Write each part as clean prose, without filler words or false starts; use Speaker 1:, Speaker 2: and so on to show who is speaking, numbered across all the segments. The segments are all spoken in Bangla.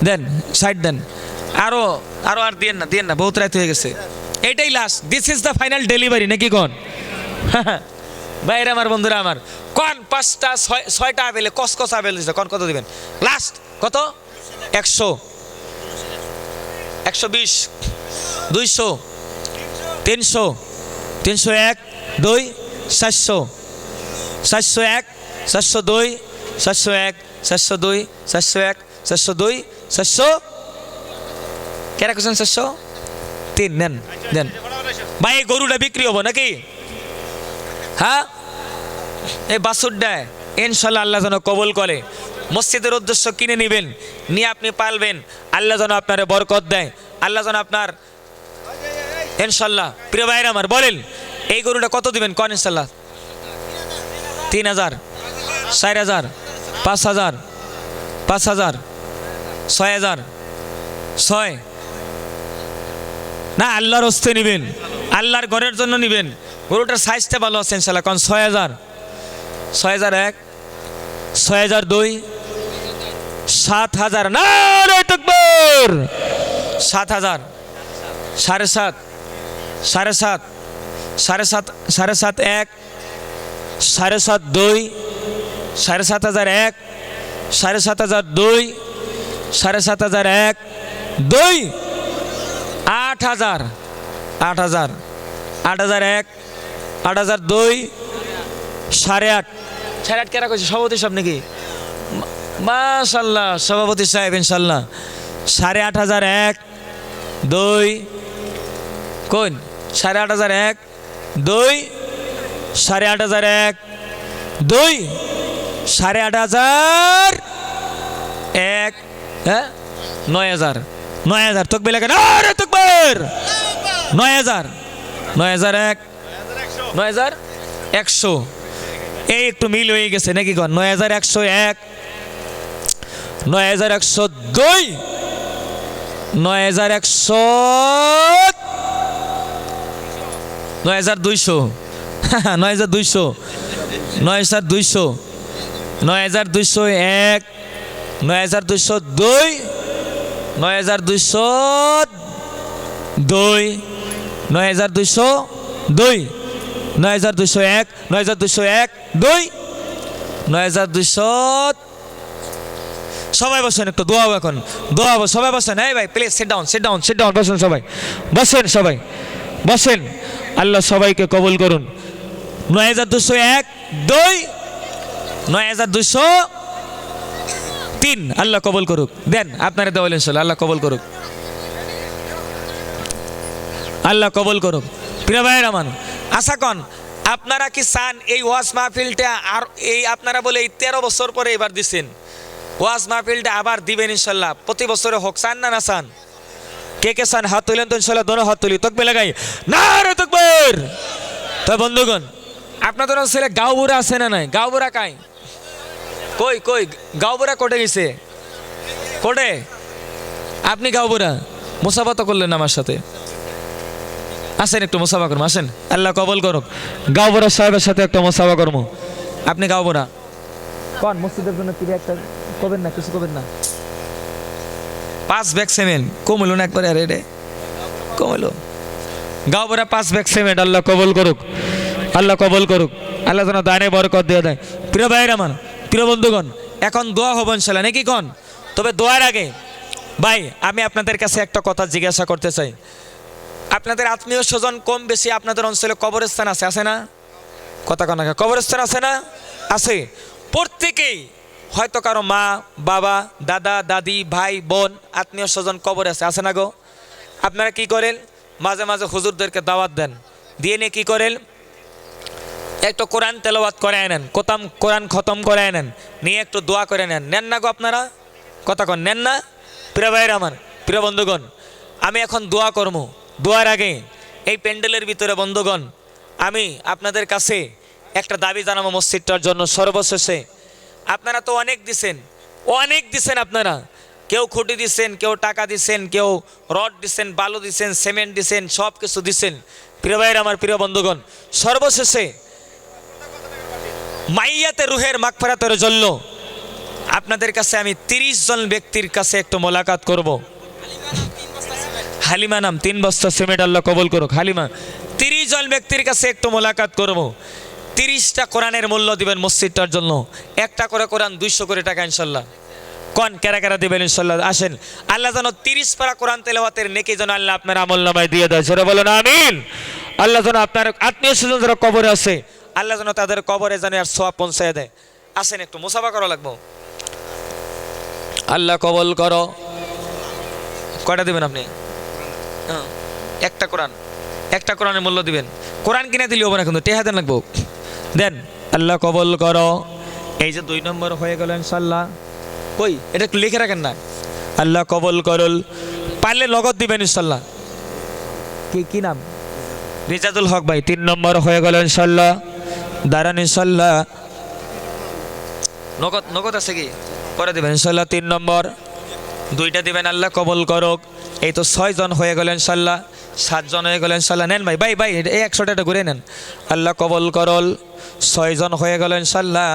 Speaker 1: দেন, সাইড দেন। আরো আরো আর দিয়েন না, বহুত রাত হয়ে গেছে। এটাই last, this is the final delivery, নাকি কোন? ভাইরা আমার, বন্ধুরা আমার, কোন 5টা 6টা আবেলে কসকস আবেল দিছে, কোন কত দিবেন? লাস্ট কত? 100, 120, 200, 300, 301, 2, 400, 401, 402, 401, 402, 401, 402, 400, কেরা করছেন 403? নেন দেন ভাই। এই গরুটা বিক্রি হবো নাকি? হ্যাঁ, এই বাছুরটা ইনশাল্লাহ আল্লাহ যেন কবুল করে। মসজিদের উদ্দেশ্য কিনে নেবেন, নিয়ে আপনি পালবেন, আল্লাহ যেন আপনার বরকত দেয়, আল্লাহ যেন আপনার ইনশাল্লাহ। প্রিয় ভাইরা আমার, বলেন এই গরুটা কত দিবেন? কোন ইনশাল্লাহ? 3000, 4000, 5000, 5000, 6000, 6 না, আল্লাহর হস্তে নিবেন, আল্লাহর ঘরের জন্য নিবেন। গরুটার সাইজটা ভালো আছে ইনশাল্লাহ। কোন? 6000, 6001, 6002, 7000, নারে তাকবীর, 7000, 7.5, 7.5, 7.5, 7.5, 7.5, 7.5, 7.5, 7.5, 2, 8000, 8000, 8001, 8002, 8.5, 8.5 কেরা কইছে? সভাপতি সাহেব নাকি? মাশাআল্লাহ, সভাপতি সাহেব ইনশাল্লাহ। 8.501, 2, কোন? 8.501, 2, 8.501, 2, 8.501, হ্যাঁ 9000, 9000 তকবীর লাগে, নারে তাকবীর। 9000, 9001, 9100, এই একটু মিল হয়ে গেছে নাকি কোন? 9101, 9102, 9100, 9200, 9200, 9200, 9201, 9202, 9202, 9202, 9201, 9201, 2, 9200। সবাই বসেন, একটু দোয়া এখন, দোয়া হবে। সবাই বসেন, এই ভাই please sit down, sit down, sit down, বসেন সবাই, বসেন সবাই, বসেন। আল্লাহ সবাইকে কবুল করুন। 9201, 2, 9203, আল্লাহ কবুল করুক। দেন আপনারা দেওয়াল ইনশাল্লাহ, আল্লাহ কবুল করুক, আল্লাহ কবুল করুক। প্রিয় ভাইয়ের আমার, আশা কন আপনারা কি চান এই ওয়াজ মাহফিলটা আর এই আপনারা বলে এই 13 বছর পরে এবার দিচ্ছেন, ওয়াজ মাহফিলটা আবার দিবেন ইনশাল্লাহ, প্রতি বছরে হোক, চান না? না চান? কে কে চান? হাত তুলেন তো ইনশাল্লাহ, দোনো হাত তুলি, তাকবীর লাগাই, নারে তাকবীর। তো বন্ধুগণ, আপনাদের ছেলে গাঁওবুড়া আছে না নাই? গাঁওবুড়া কাই? কই কই গাঁওবুড়া কোটে গেছে? কোটে? আপনি গাঁওবুড়া মুসাফা তো করলেন আমার সাথে, আসেন একটু মুসাফা করবো, আসেন, আল্লাহ কবুল করুক। গাঁওবুড়া সাহেবের সাথে একটা মুসাফা করবো। আপনি গাঁওবুড়া কোন? মসজিদের জন্য কি একটা করবেন না? কিছু করবেন না? 5 ব্যাগ সিমেন্ট কমলো না একবারে? আরে রে কমলো। গাঁওবুড়া 5 ব্যাগ সিমেন্ট, আল্লাহ কবুল করুক, আল্লাহ কবুল করুক, আল্লাহ যেন দানে বরকত দিয়ে দেয়। প্রিয় ভাইয়ের আমার, প্রিয় বন্ধুগণ, এখন দোয়া হবো ইনশাল্লাহ, নাকি কোন? তবে দোয়ার আগে ভাই আমি আপনাদের কাছে একটা কথা জিজ্ঞাসা করতে চাই। আপনাদের আত্মীয় স্বজন কম বেশি আপনাদের অঞ্চলে কবরস্থান আছে, আছে না? কথা কন, কবরস্থান আছে না? আছে। প্রত্যেকেই হয়তো কারো মা বাবা দাদা দাদি ভাই বোন আত্মীয় স্বজন কবর আছে, আছে না গো? আপনারা কি করেন? মাঝে মাঝে হুজুরদেরকে দাওয়াত দেন, দিয়ে নিয়ে কি করেন? একটু কোরআন তেলাওয়াত করে নেন, কোরআন খতম করে নেন, নিয়ে একটু দোয়া করে নেন, নেন না গো আপনারা? কথা কন, নেন না? প্রিয় ভাইয়ের আমার, প্রিয় বন্ধুগণ, আমি এখন দোয়া করবো। দোয়ার আগে এই প্যান্ডেলের ভিতরে বন্ধুগণ আমি আপনাদের কাছে একটা দাবি জানাবো মসজিদটার জন্য। সর্বশেষে আপনারা তো অনেক দিছেন, অনেক দিছেন, আপনারা কেউ খুঁটি দিছেন, কেউ টাকা দিছেন, কেউ রড দিছেন, বালু দিছেন, সিমেন্ট দিছেন, সব কিছু দিছেন। প্রিয় ভাইয়ের আমার, প্রিয় বন্ধুগণ, সর্বশেষে মাইয়াতে রুহের মাগফিরাতের জন্য আপনাদের কাছে আমি 30 জন ব্যক্তির কাছে একটু মোলাকাত করব। হালিমা নাম 3 বস্তা সিমেন্ট, আল্লাহ কবুল করুক। হালিমা 30 জন ব্যক্তির কাছে একটু মোলাকাত করব। 30টা কোরআনের মূল্য দিবেন মসজিদটার জন্য। একটা করে কোরআন 200 করে টাকা ইনশাল্লাহ। কোন কারা কারা দিবেন ইনশাল্লাহ? আসেন, আল্লাহ যেন 30 পারা কোরআন তেলাওয়াতের নেকি যেন আল্লাহ আপনার আমল নামায় দিয়ে দেয়। জোরে বলেন আমিন। আল্লাহ যেন আপনার আত্মীয় স্বজন যারা কবরে আছে, আল্লাহ যেন তাদের কবরে যেন আর সওয়াব পৌঁছায় দেয়। আসেন, একটু মুসাফা করা লাগবো। আল্লাহ কবুল করো। কয়টা দিবেন আপনি? একটা কোরআন, একটা কোরআনের মূল্য দিবেন। কোরআন কিনে দিলে হবে না, কিন্তু টেহা দেন লাগবো। দেন, আল্লাহ কবুল করো। এই যে 2 নম্বর হয়ে গেল ইনশাল্লাহ। কই এটা একটু লিখে রাখেন না। আল্লাহ কবুল করুল। পারলে নগদ দিবেন ইনশাল্লাহ। কি নাম? রিজাদুল হক ভাই 3 নম্বর হয়ে গেল ইনশাল্লাহ। দাঁড়ান ইনশাল্লাহ। নগদ আছে কি? করে দিবেন ইনশাল্লাহ। 3 নম্বর 2টা দিবেন, আল্লাহ কবুল করুক। এই তো 6 জন হয়ে গেল ইনশাল্লাহ। 7 জন হয়ে গেল ইনশাল্লাহ। নেন ভাই, ভাই এই 100 টাকা ঘুরে নেন। আল্লাহ কবুল করুল। 6 জন হয়ে গেল ইনশাল্লাহ।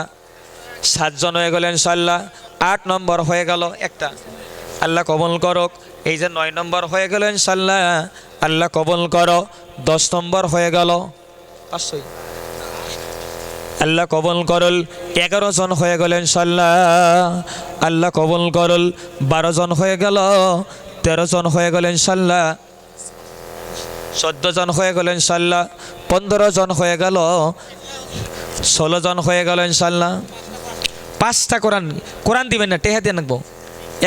Speaker 1: 7 জন হয়ে গেল ইনশাল্লাহ। 8 নম্বর হয়ে গেল একটা, আল্লাহ কবুল করুক। এই যে 9 নম্বর হয়ে গেল ইনশাল্লাহ, আল্লাহ কবুল করো। 10 নম্বর হয়ে গেল, 500 আল্লাহ কবুল করুল। 11 জন হয়ে গেল ইনশাল্লাহ, আল্লাহ কবুল করুল। 12 জন হয়ে গেল, 13 জন হয়ে গেল ইনশাল্লাহ। 14 জন হয়ে গেল ইনশাল্লাহ। 15 জন হয়ে গেল, 16 জন হয়ে গেল ইনশাল্লাহ। 5টা কোরআন দিবেন না, টেহা দিয়ে রাখবো।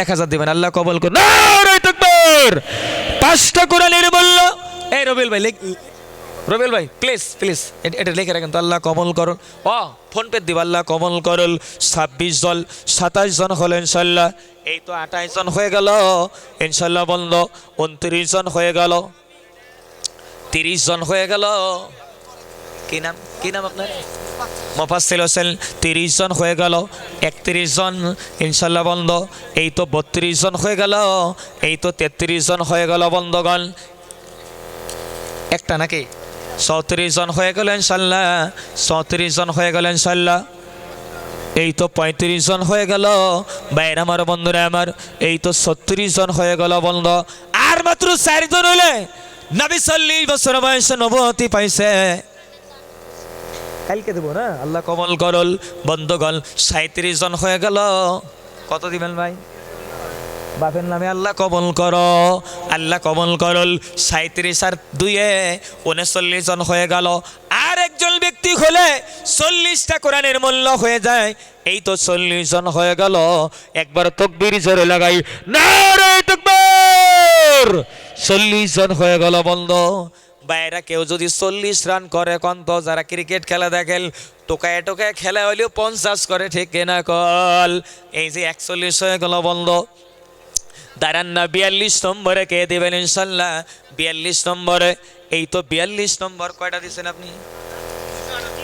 Speaker 1: 1000 দিবেন, আল্লাহ কবুল করুন। নারে তাকবীর। 5টা কোরআনের মূল্য। এই রবিল ভাই প্লিজ এটা লিখে রাখেন তো। আল্লাহ কবুল করুন। ফোন পে দিব, আল্লাহ কবুল করুন। 26 জন, 27 জন হলো ইনশাল্লাহ। এই তো 28 জন হয়ে গেল ইনশাল্লাহ বন্ধ। 29 জন হয়ে গেল, 30 জন হয়ে গেল। কি নাম আপনার? মুফাসসির হোসেন। 30 জন হয়ে গেল, 31 জন ইনশাল্লাহ বন্ধ। এই তো 32 জন হয়ে গেল, এই তো 33 জন হয়ে গেল বন্ধগণ। একটা নাকি? 34 জন হয়ে গেল ইনশাল্লাহ। 34 জন হয়ে গেল ইনশাল্লাহ। এই তো 35 জন হয়ে গেল বাইরে আমার বন্ধুরা আমার। এই তো 36 জন হয়ে গেল বন্ধ। আর মাত্র 4 জন হইলে নবী 40 বছর বয়সে নবুয়তি পাইছে। কালকে দেবো না, আল্লাহ কবুল করুল বন্ধগণ। 37 জন হয়ে গেল। কত দিবেন ভাই? বাপের নামে আল্লাহ কবুল করো, আল্লাহ কবুল করুল। 37 আর 2 39 জন হয়ে গেল। আর একজন ব্যক্তি হলে 40টা কোরআনের মূল্য হয়ে যায়। এই তো 40 জন হয়ে গেল। একবার তাকবীর জোরে লাগাই, নারে তাকবীর। 40 জন হয়ে গেল বন্ধ। বাইরা কেউ যদি 40 রান করে কন্ত, যারা ক্রিকেট খেলা দেখেন টোকায় খেলা হইলেও 50 করে, ঠিক কিনা কল? এই যে 41 হয়ে গেল বন্ধ। দাঁড়ান না, 42 নম্বরে কে দেবেন ইনশাল্লাহ? 42 নম্বরে। এই তো 42 নম্বর কয়টা দিচ্ছেন আপনি?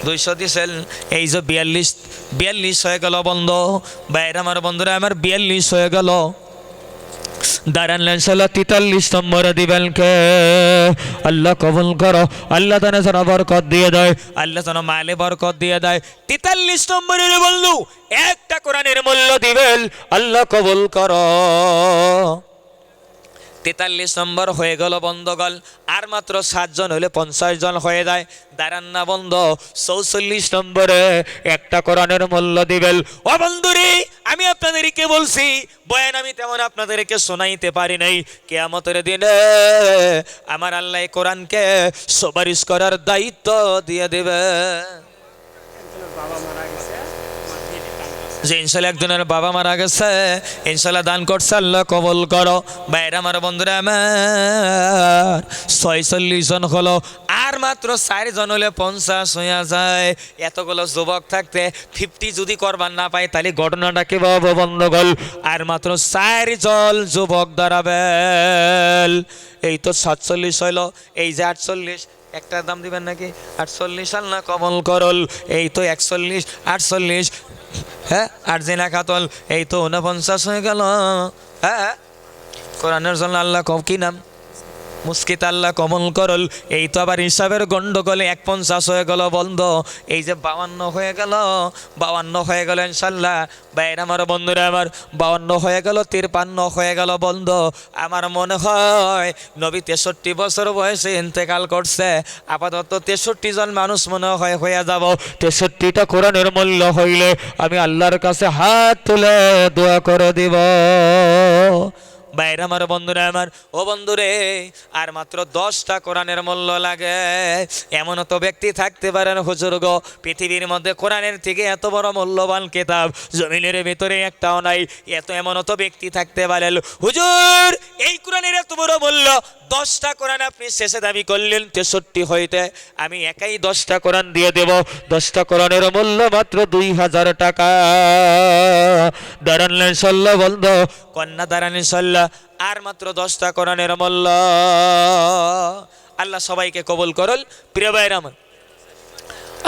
Speaker 1: 200 দিচ্ছেন। এই যে 42 হয়ে গেল বন্ধ। বাইরে আমার বন্ধুরা আমার 42 হয়ে গেল। দাঁড়ান ইনশাল্লাহ 43 নম্বরে দিবেন কে? আল্লাহ কবুল করো। আল্লাহ তাআলা যেন বরকত দিয়ে দেয়, আল্লাহ যেন মালে বরকত দিয়ে দেয়। 43 নম্বরের বন্ধু একটা কোরআনের মূল্য দিবেন, আল্লাহ কবুল করো। 43 নম্বর হয়ে গেল বন্ধগণ। আর মাত্র 7 জন হলে 50 জন হয়ে যায়। দাঁড়ান না বন্ধ। 44 নম্বরে একটা কোরআনের মূল্য দিবেন। ও বন্ধুরে, আমি আপনাদেরকে বলছি, বয়ান আমি তেমন আপনাদেরকে শোনাইতে পারি নাই। কিয়ামতের দিনে আমার আল্লাহ কোরআনকে সুপারিশ করার দায়িত্ব দিয়ে দেবে। যে ইনশাল্লাহ একজনের বাবা মারা গেছে, ইনশাল্লাহ দান করছে, আল্লাহ কবুল করো। বাইরে আমার বন্ধুরা আমার 46 জন হলো। আর মাত্র 4 জন হলে 50 হয়ে যায়। এতগুলো যুবক থাকতে 50 যদি করবার না পাই, তাহলে ঘটনাটা কি হবে বন্ধুগণ? আর মাত্র 4 জন যুবক দাঁড়াবেন। এই তো 47 হইলো। এই যে 48, একটার দাম দিবেন নাকি? 48 আল্লাহ কবুল করল। এই তো 41, 48, হ্যাঁ। আর জেনা কাতল এই তো 49 হয়ে গেল। হ্যাঁ, কোরআনের জন্য আল্লাহ কি নাম? মুস্কিত আল্লাহ কবুল করল। এই তো আবার হিসাবের গন্ডগোলে 150 হয়ে গেল বন্ধ, এই যে 52 হয়ে গেল, 52 হয়ে গেল ইনশাল্লাহ। বাইরে আমার বন্ধুরা আমার 52 হয়ে গেল, 53 হয়ে গেল বন্ধ। আমার মনে হয় নবী 63 বছর বয়সে ইন্তেকাল করছে। আপাতত 63 জন মানুষ মনে হয় হয়ে যাব। 63টা কোরআনের মূল্য হইলে আমি আল্লাহর কাছে হাত তুলে দোয়া করে দিব। বাইরে আমার বন্ধুরা আমার, ও বন্ধুরে, আর মাত্র 10টা কোরআনের মূল্য লাগে। এমনও তো ব্যক্তি থাকতে পারেন হুজুর গো, পৃথিবীর মধ্যে কোরআনের থেকে এত বড় মূল্যবান কিতাব জমিনের ভিতরে একটাও নাই। এমনও তো ব্যক্তি থাকতে পারেন হুজুর এই কোরআনের এত বড় মূল্য, 10টা কোরআন আপনি শেষে দাবি করলেন 63 হইতে, আমি একাই 10টা কোরআন দিয়ে দেব। 10টা কোরআনের মূল্য মাত্র 2000 টাকা। দাঁড়ান ইনশাল্লাহ বন্ধ, কন্যা দাঁড়ান ইনশাল্লাহ। আর মাত্র 10টা কোরআনের মূল্য। আল্লাহ সবাইকে কবুল করল। প্রিয় ভাইরা আমার,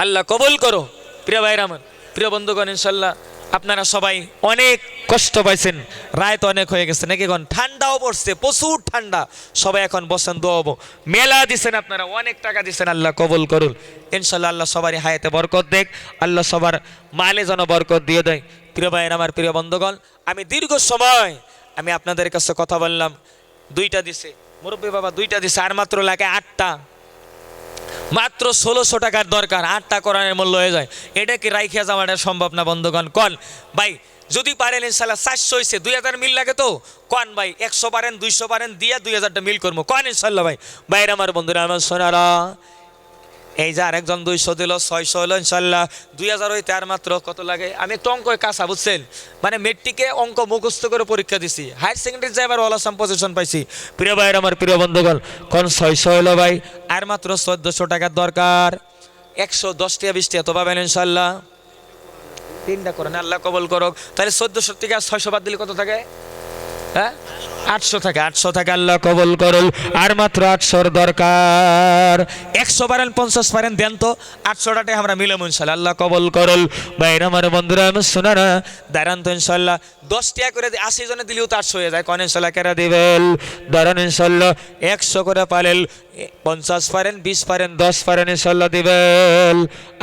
Speaker 1: আল্লাহ কবুল করো। প্রিয় ভাইরা আমার, প্রিয় বন্ধুগণ, ইনশাল্লাহ আপনারা সবাই অনেক কষ্ট পাইছেন, রায় তো অনেক হয়ে গেছে নাকি গণ, ঠান্ডাও পড়ছে, প্রচুর ঠান্ডা। সবাই এখন বসেন, দোয়াবো। মেলা দিছেন আপনারা, অনেক টাকা দিছেন, আল্লাহ কবুল করুন ইনশাল্লাহ। আল্লাহ সবারই হায়াতে বরকত দেখ, আল্লাহ সবার মালে যেন বরকত দিয়ে দেয়। প্রিয় ভাইয়ের আমার, প্রিয় বন্ধুগণ, আমি দীর্ঘ সময় আমি আপনাদের কাছে কথা বললাম, 2টা দিছে মুরব্বী বাবা, 2টা দিছে, আর মাত্র লাগে 8টা। মাত্র 1600 টাকার দরকার, 8টা কোরআনের মূল্য হয়ে যায়। এটা কি রাইখিয়া যাওয়াটা সম্ভব না বন্ধুগণ? কন ভাই, যদি পারেন ইনশাল্লাহ 400 হয়েছে, 2000 মিল লাগে তো কন ভাই, 100 পারেন 200 পারেন দিয়া 2000টা মিল করবো, কন ইনশাল্লাহ ভাই। বাইরে আমার বন্ধুরা আমার সোনারা, এই যে আরেকজন 200 দিল, 600 হলো ইনশাল্লাহ। 2000 হইতে আর মাত্র কত লাগে? আমি একটু অঙ্ক কাঁচা, বুঝছেন, মানে মেট্রিকে অঙ্ক মুখস্থ করে পরীক্ষা দিছি, হায়ার সেকেন্ডারি যাই আবার অলাসাম পজিশন পাইছি। প্রিয় ভাইয়ের আমার, প্রিয় বন্ধুগণ, কোন 600 হলো ভাই, আর মাত্র 1400 টাকার দরকার। 110 টাকা 20 টাকা তো পাবেন ইনশাল্লাহ। 3টা করেন, আল্লাহ কবুল করুক। তাহলে 1400 থেকে 600 বাদ দিলে কত থাকে? হ্যাঁ, 800 থাকে। 800 থাকে, আল্লাহ কবুল করুন। আর মাত্র 800 দরকার। 100 পারেন 50 পারেন দেন তো, 800 টাকা আমরা মিলাম ইনশাল্লাহ, আল্লাহ কবুল করুন। বাইরে আমার বন্ধুরা আমার সোনারা, দাঁড়ান তো ইনশাল্লাহ। 10 টাকা করে 80 জনে দিলেও তো 800 হয়ে যায়, কোন ইনশাল্লাহ কেরা দিবেন? দাঁড়ান ইনশাল্লাহ, 100 করে পারেন, 50 পারেন, 20 পারেন, 10 পারেন ইনশাল্লাহ দিবেন।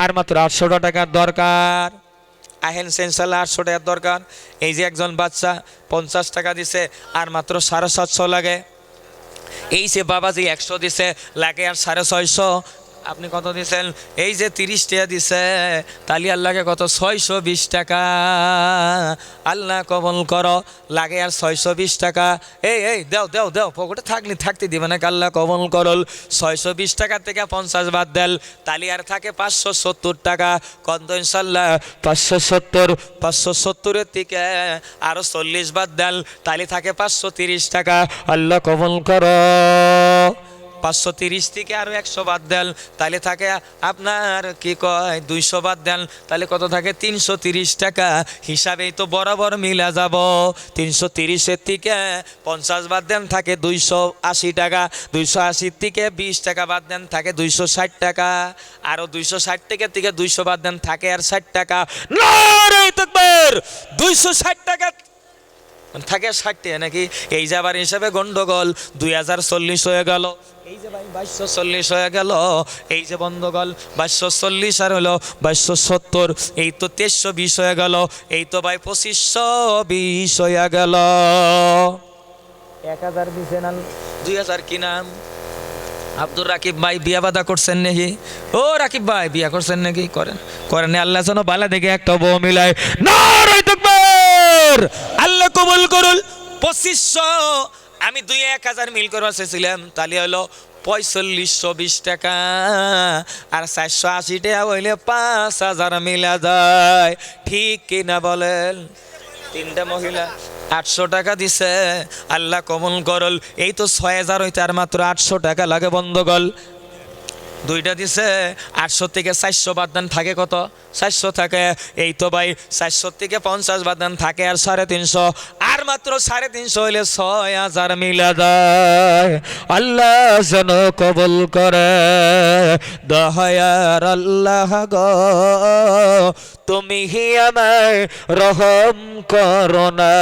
Speaker 1: আর মাত্র 800 টাকার দরকার। আহেন ইনশাল্লাহ 800 টাকার দরকার। এই যে একজন বাচ্চা 50 টাকা দিছে, আর মাত্র 750 লাগে। এই যে বাবাজি 100 দিছে, লাগে আর 650। আপনি কত দিছেন? এই যে 30 টাকা দিছে, তালি আল্লাহকে কত? 620 টাকা। আল্লাহ কবুল করো, লাগে আর 620 টাকা। এই দেও দেও দেও, পকেটে থাকতে দিবে না, আল্লাহ কবুল করল। 620 টাকা থেকে 50 বাদ দেল, তালি আর থাকে 570 টাকা। কত ইনশাল্লাহ? 570। 570-এর থেকে আরো 40 বাদ দেল, তালি থাকে 530 টাকা। আল্লাহ কবুল করো। 530 থেকে আরো 100 বাদ দেন, তাহলে থাকে আপনার কি কয় 200 বাদ দেন, তাহলে কত থাকে? 330 টাকা। হিসাবেই তো বরাবর মিলা যাব। 330-এর থেকে 50 বাদ দেন, থাকে 280 টাকা। 280 থেকে 20 টাকা বাদ দেন, থাকে 260 টাকা। আরো 260 থেকে 200 বাদ দেন, থাকে আর 60 টাকা। নারে তাকবীর! 260 টাকা থাকে 60 টাকা নাকি? এই যে আবার হিসাবে গন্ডগোল, 2040 হয়ে গেল। এই যে ভাই 2240 হয়ে গেল। এই যে বন্ধগোল 2240 আর হলো 2270। এই তো 2320 হয়ে গেল। এই তো ভাই 2520 হয়ে গেল। 1000 দিছেন, 2000 কি নাম? আব্দুর রাকিব ভাই বিয়া বাদা করছেন নাকি? ও রাকিব ভাই বিয়া করছেন নাকি? করেন আল্লাহ যেন বালা দেখে একটা বউ মিলায়। নারে তাকবীর! আল্লাহ কবুল করুন। 2500 আমি 1000 মিল করবার চেয়েছিলাম, তাহলে হলো 4520 টাকা। আর 480 টাকা হইলে 5000 মিলা যায়। ঠিক কিনা বলেন? 3টা মহিলা 800 টাকা দিছে, আল্লাহ কবুল করল। এই তো 6000 হইতে আর মাত্র 800 টাকা লাগে বন্ধগল। দুইটা দিছে 800 থেকে 400 বাদ দেন থাকে কত? 400 থাকে। এই তো ভাই 400 থেকে 50 বাদ দেন থাকে আর 350, আর মাত্র 350 হইলে 6000 মিলা যায়। আল্লাহ যেন কবুল করে। দয়ার আল্লাহ গো তুমি হি আমায় রহম করো না।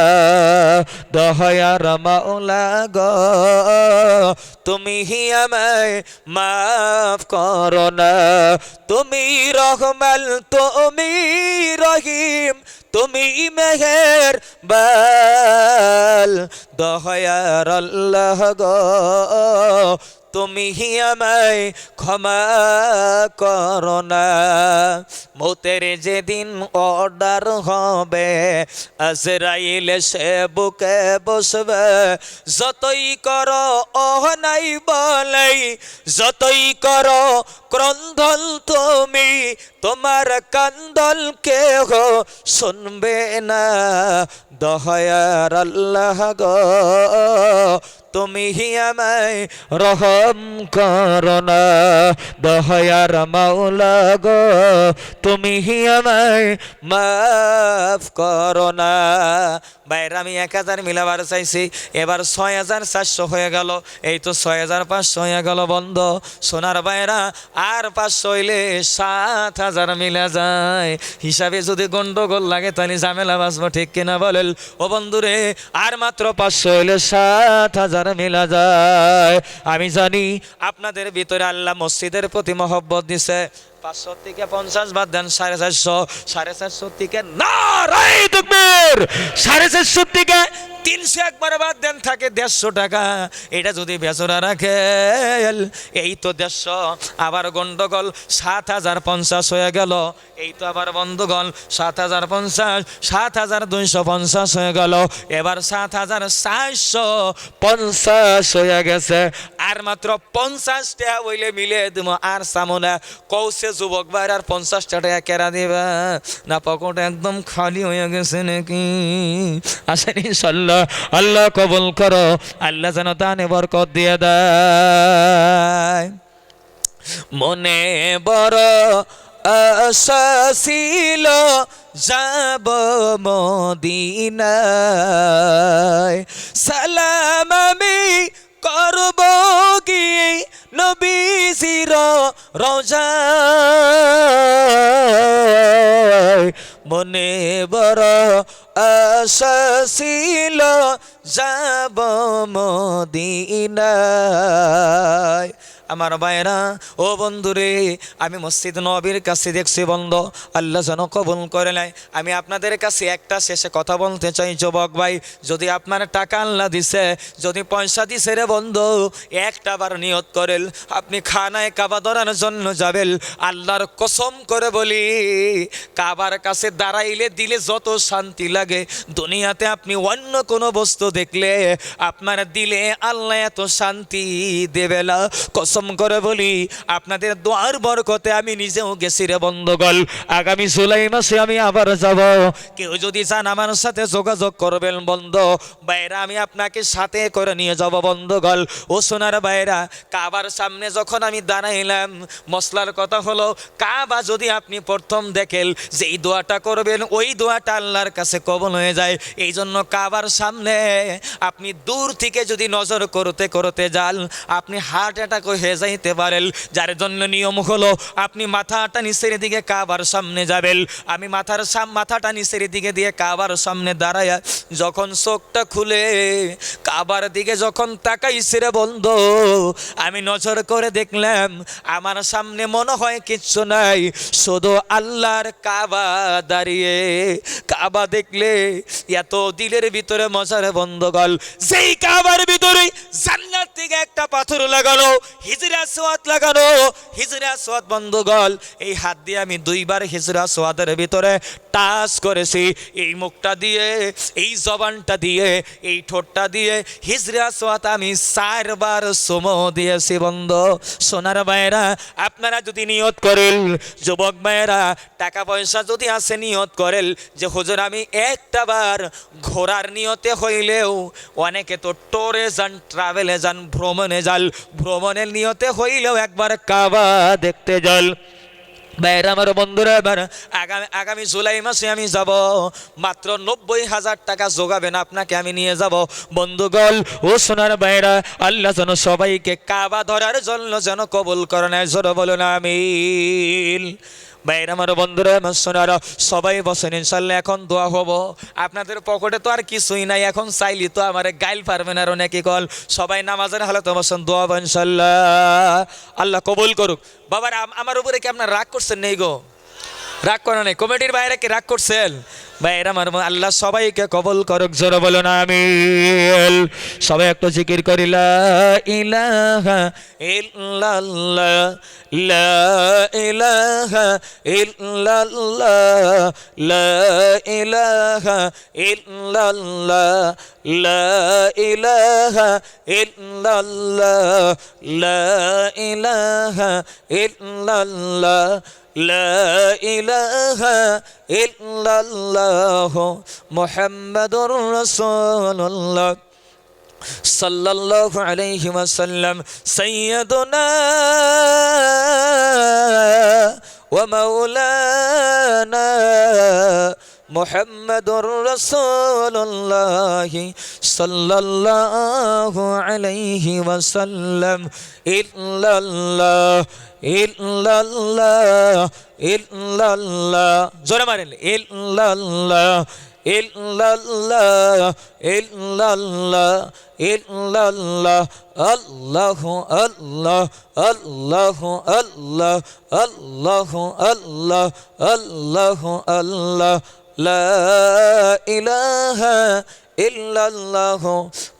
Speaker 1: দয়ার মাওলা গো তুমি হি আমায় মাফ করো না। তুমি রহমান তুমি রহিম তুমি মেহেরবান। দয়ার আল্লাহ গো তুমি হি আমায় ক্ষমা করো না। মৌতের যেদিন অর্ডার হবে আজরাইল সে বুকে বসবে। যতই করো অহনাই বলাই, যতই করো ক্রন্দন তুমি, তোমার কান্দল কেহ শুনবে না। দয়ার আল্লাহ গো তুমি হি আমায় রহম করো না। দয়ার মাওলা গো তুমি হি আমায় মাফ করো না। বাইরে আমি 1000 মিলাবার চাইছি, এবার 6400 হয়ে গেল। এই তো 6500 হয়ে গেল বন্ধ। সোনার বাইরা আর 500 হইলে 7000 মিলা যায়। হিসাবে যদি গন্ডগোল লাগে তাহলে ঝামেলা বাঁচবো, ঠিক কিনা বলেন ও বন্ধুরে? আর মাত্র 500 হইলে 7000 মিলা যায়। আমি জানি আপনাদের ভিতরে আল্লাহ মসজিদের প্রতি মহব্বত দিছে। 500 থেকে 50 বাদ দেন 450, 450 থেকে নারায়ে তাকবীর, 450 থেকে 300 একবার বাদ দেন থাকে 150 টাকা। এটা যদি বেচরা রাখে এই তো 150, আবার গন্ডগোল 7050 হয়ে গেল। এই তো আবার বন্ধুগণ 7050, 7250 হয়ে গেল। এবার 7450 হয়ে গেছে। আর মাত্র 50 টাকা হইলে মিলে দেবো, আর সামনে কৌশে যুবক ভাই আর 50 টাকা কেরা দিবা না? পকেট একদম খালি হয়ে গেছে নাকি? আসেন ইনশাল্লাহ। আল্লাহ কবুল করো, আল্লাহ যেন দানে বরকত দিয়ে দেয়। মনে বড় আশা ছিল যাব মদিনায়, সালাম আমি করব গিয়ে নবীজির রওজায়। মনে বড় আশা ছিল যাব মদিনায়। আমার ভাইরা ও বন্ধুরে, আমি মসজিদ নবীর কাছে দেখছি বন্ধ, আল্লাহ যেন কবুল করে নাই। আমি আপনাদের কাছে একটা শেষে কথা বলতে চাই যুবক ভাই, যদি আপনার টাকা আল্লাহ দিছে, যদি পয়সা দিছে রে বন্ধু, একটা বার নিয়ত করেন আপনি খানায় কাবা ধরার জন্য যাবেন। আল্লাহর কসম করে বলি, কাবার কাছে দাঁড়াইলে দিলে যত শান্তি লাগে দুনিয়াতে আপনি অন্য কোনো বস্তু দেখলে আপনার দিলে আল্লাহ এত শান্তি দেবে না। কসম করে বলি, আপনাদের দোয়ার বরকতে আমি নিজেও গেছি রে বন্ধুগণ। আগামী জুলাই মাসে আমি আবার যাব। কেউ যদি চান আমার সাথে যোগাযোগ করবেন বন্ধু ভাইরা, আমি আপনাকে সাথে করে নিয়ে যাব বন্ধুগণ। ও সোনার ভাইরা, কাবার সামনে যখন আমি দাঁড়াইলাম, মশলার কথা হলো কাবা যদি আপনি প্রথম দেখেন যেই দোয়াটা করবেন ওই দোয়াটা আল্লাহর কাছে কবুল হয়ে যায়। এই জন্য কাবার সামনে আপনি দূর থেকে যদি নজর করতে করতে যান আপনি হার্ট অ্যাটাক হয়ে যাইতে পারেন। যার জন্য নিয়ম হলো আপনি মাথাটা নিচের দিকে কাবার সামনে যাবেন। আমি মাথাটা নিচের দিকে দিয়ে কাবার সামনে দাঁড়ায় যখন চোখটা খুলে কাবার দিকে যখন তাকাইছে রে বন্ধু, আমি নজর করে দেখলাম আমার সামনে মনে হয় কিচ্ছু নাই, শুধু আল্লাহর কাবা দাঁড়িয়ে। কাবা দেখলে এত দিলের ভিতরে মজার বন্ধুগণ, যেই কাবার ভিতরে জান্নাত থেকে একটা পাথর লাগানো, হিজরা আসওয়াদ লাগানো। হিজরা আসওয়াদ বন্ধুগণ, এই হাত দিয়ে আমি 2বার হিজরা আসওয়াদের ভিতরে টাচ করেছি, এই মুখটা দিয়ে, এই জবানটা দিয়ে, এই ঠোঁটটা দিয়ে হিজরে আসওয়াত আমি 4 বার চুমো দিয়েছি। বন্ধু সোনার ভাইয়েরা, আপনারা যদি নিয়ত করেন, যুবক ভাইয়েরা টাকা পয়সা যদি আছে নিয়ত করেন যে হুজুর আমি একটা বার ঘোরার নিয়তে হইলেও, অনেকে তো টোরে যান, ট্রাভেলে যান, ভ্রমণে যান, ভ্রমণের নিয়তে হইলেও একবার কাবা দেখতে যান। ভাইরা আমার বন্ধুরা, এবার আগামী জুলাই মাসে আমি যাব, মাত্র 90,000 টাকা জোগাবেন, আপনাকে আমি নিয়ে যাব। বন্ধুগণ ও সোনার ভাইরা, আল্লাহ যেন সবাইকে কাবা ধরার জন্য যেন কবুল করেন, জোরে বলুন আমিন। ভাইরা আমার বন্ধুরা আমার সোনারা, সবাই বসেন, ইনশাল্লাহ এখন দোয়া হবো। আপনাদের পকেটে তো আর কিছুই নাই, এখন চাইলি তো আমার গাইল পারবেন আরো নাকি কল। সবাই নামাজের হালতে বসেন, দোয়া হবো ইনশাল্লাহ, আল্লাহ কবুল করুক। বাবার আমার উপরে কি আপনার রাগ করছেন? নেই গো, রাগ করা নেই। কমিটির বাইরে কি রাগ করছেন? ভাইরা আমার, আল্লাহ সবাইকে কবুল করুক, জোরে বলুন আমিন। সবাই একটু জিকির করি, লা ইলাহা ইল্লাল্লাহ, লা ইলাহা ইল্লাল্লাহ, লা ইলাহা ইল্লাল্লাহ, লা ইলাহা ইল্লাল্লাহ, লা ইলাহা ইল্লাল্লাহ, লা ইলাহা ইল্লাল্লাহ মুহাম্মাদুর রাসূলুল্লাহ সাল্লাল্লাহু আলাইহি ওয়াসাল্লাম সাইয়্যিদুনা ওয়া মাওলানা মুহাম্মাদুর রাসূলুল্লাহ সাল্লাল্লাহু আলাইহি ওয়াসাল্লাম। ইল্লাল্লাহ ইল্লাল্লাহ ইল্লাল্লাহ, জোরে মারেন, ইল্লাল্লাহ ইল্লাল্লাহ ইল্লাল্লাহ ইল্লাল্লাহ, আল্লাহু আল্লাহ আল্লাহু আল্লাহ আল্লাহু আল্লাহ আল্লাহু আল্লাহ, লা ইলাহা ইল্লাল্লাহ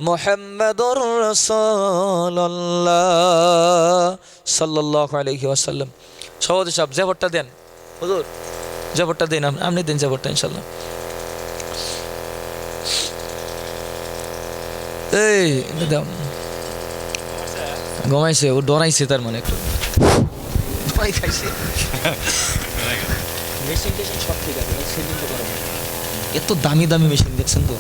Speaker 1: মুহাম্মাদুর রাসূলুল্লাহ সাল্লাল্লাহু আলাইহি ওয়াসাল্লাম। সহজ সব জবরটা দেন হুজুর, জবরটা দেন, আপনি দেন জবরটা ইনশাআল্লাহ। এই দাও, ঘুমাইছে, ও ডরাইছে, তার মানে একটু ভয় খাইছে। মেশিন টেশিন সব ঠিক আছে, সেদিন তো করা এত দামি দামি মেশিন দেখছেন তো।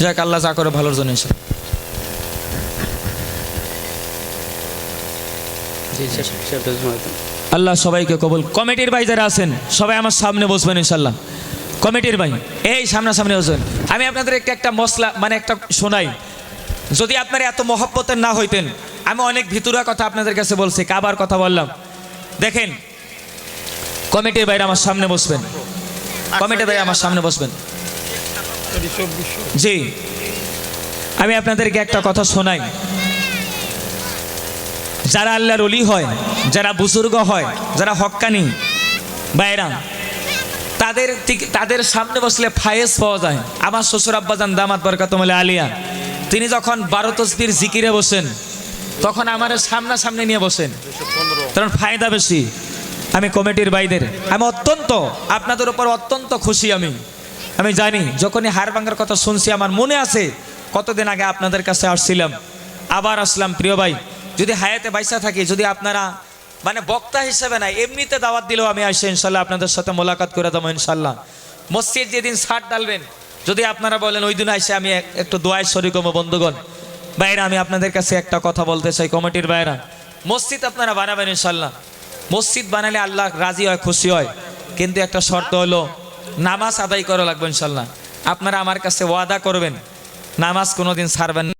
Speaker 1: যাক, আল্লাহ যা করে ভালোর জন্য ইনশাআল্লাহ। আল্লাহ সবাইকে কবুল। কমিটির ভাই যারা আছেন সবাই আমার সামনে বসবেন ইনশাআল্লাহ। কমিটির ভাই এই সামনাসামনি বসবেন। আমি আপনাদের একটা মশলা মানে একটা শোনাই, যদি আপনারা এত মহব্বতের না হইতেন, আমি অনেক ভিতরা কথা আপনাদের কাছে বলছি, কাবার কথা বললাম। দেখেন কমিটির ভাইরা আমার সামনে বসবেন, কমিটির ভাই আমার সামনে বসবেন। জি, আমি আপনাদেরকে একটা কথা শোনাই। যারা আল্লাহর ওলি হয়, যারা বুজুর্গ হয়, যারা হক্কানি ভাইরা, তাদের সামনে বসলে ফায়েজ পাওয়া যায়। আমার শ্বশুর আব্বাজান দামাত বরকাতুল আলিয়া, তিনি যখন 12 তসবির জিকিরে বসেন, তখন আমার সামনাসামনি নিয়ে বসেন, কারণ ফায়দা বেশি। আমি কমিটির ভাইদের, আমি অত্যন্ত আপনাদের উপর অত্যন্ত খুশি। আমি জানি, যখনই হাড় ভাঙার কথা শুনছি, আমার মনে আছে কতদিন আগে আপনাদের কাছে আসছিলাম, আবার আসলাম। প্রিয় ভাই, যদি হায়াতে বাইসা থাকি, যদি আপনারা মানে বক্তা হিসেবে না, এমনিতে দাওয়াত দিলেও আমি আসি ইনশাল্লাহ, আপনাদের সাথে মোলাকাত করে দেবো ইনশাল্লাহ। মসজিদ যেদিন ছাদ ডালবেন, যদি আপনারা বলেন ওই দিন আসে আমি একটু দোয়ায় শরীক হবো। বন্ধুগণ ভাইরা, আমি আপনাদের কাছে একটা কথা বলতে চাই, কমিটির ভাইরা, মসজিদ আপনারা বানাবেন ইনশাল্লাহ। মসজিদ বানালে আল্লাহ রাজি হয়, খুশি হয়, কিন্তু একটা শর্ত হলো নামাজ আদায় করা লাগবে ইনশাল্লাহ। আপনারা আমার কাছে ওয়াদা করবেন, নামাজ কোনোদিন ছাড়বেন না।